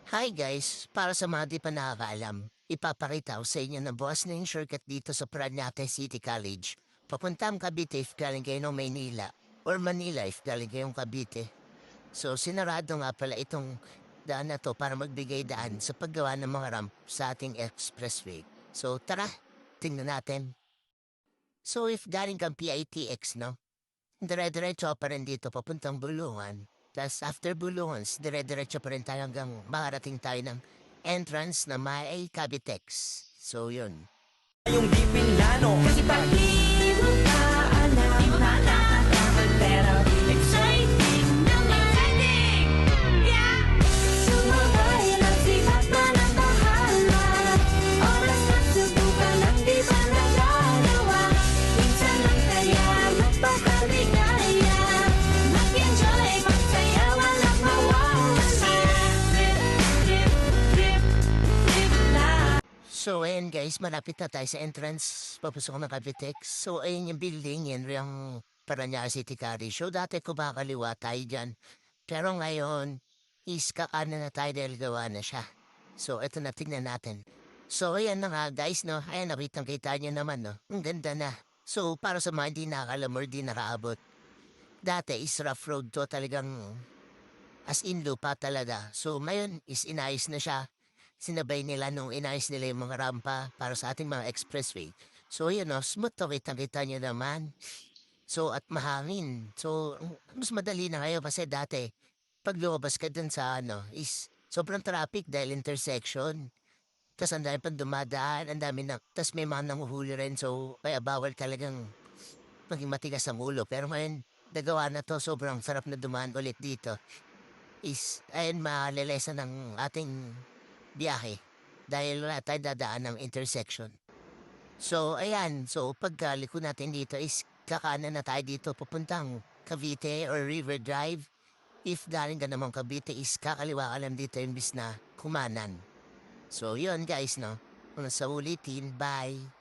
Hi guys, para sa mga di pa nakakaalam, ipapakita ko sa inyo na bukas na yung shortcut dito sa Parañaque City College. Papuntang Cavite if galing kayo ng Maynila or Manila if galing kayong Cavite. So sinarado nga pala itong daan na to para magbigay daan sa paggawa ng mga ramp sa ating expressway. So tara, tingnan natin. So if galing kang PITX, no? Dire-diretso pa rin dito papuntang Bulungan. Tapos after Bulungan, dire-diretso pa rin tayo hanggang makarating tayo ng entrance na may Cavitex. So yun. Yung di Pinlano kasi pag di mo na alam pero exciting naman exciting yeah sumabay lang sikat na ng bahala oras na subukan ang di ba nagagawa minsan lang kaya magpakaligaya mag-enjoy magsaya walang mawawala live life. So ayun guys, malapit na tayo sa entrance. Papasok ng Cavitex. So ayun yung building, yan yung Parañaque City College. So dati ko ba kaliwa tayo dyan. Pero ngayon, is kakanan na tayo dahil gawa na siya. So ito na, tingnan natin. So ayan na nga guys, no? Ayan, nakitang kita nyo naman, no? Ang ganda na. So para sa mga hindi nakakalam or di nakaabot, dati is rough road to talagang as in lupa talaga. So ngayon is inayos na siya. Sinabay nila nung inayos nila yung mga rampa para sa ating mga expressway. So yun o, smooth to kitang-kita nyo naman. So at mahangin. So mas madali na ngayon kasi dati pag lumabas ka dun sa ano is sobrang traffic dahil intersection. Tapos ang dami pang dumadaan, ang dami na, tapos may mga nanguhuli rin so kaya bawal talagang maging matigas ang ulo. Pero ngayon, nagawa na to, sobrang sarap na dumaan ulit dito. Is, ayun, malilesa ng ating biyahe dahil wala tayong dadaan ng intersection. So, ayan. So, pagkaliko natin dito is kakanan na tayo dito papuntang Cavite or River Drive. If galing ka naman Cavite is kakaliwa ka lang dito imbis na kumanan. So, yun guys, no? Kung sa ulitin, bye!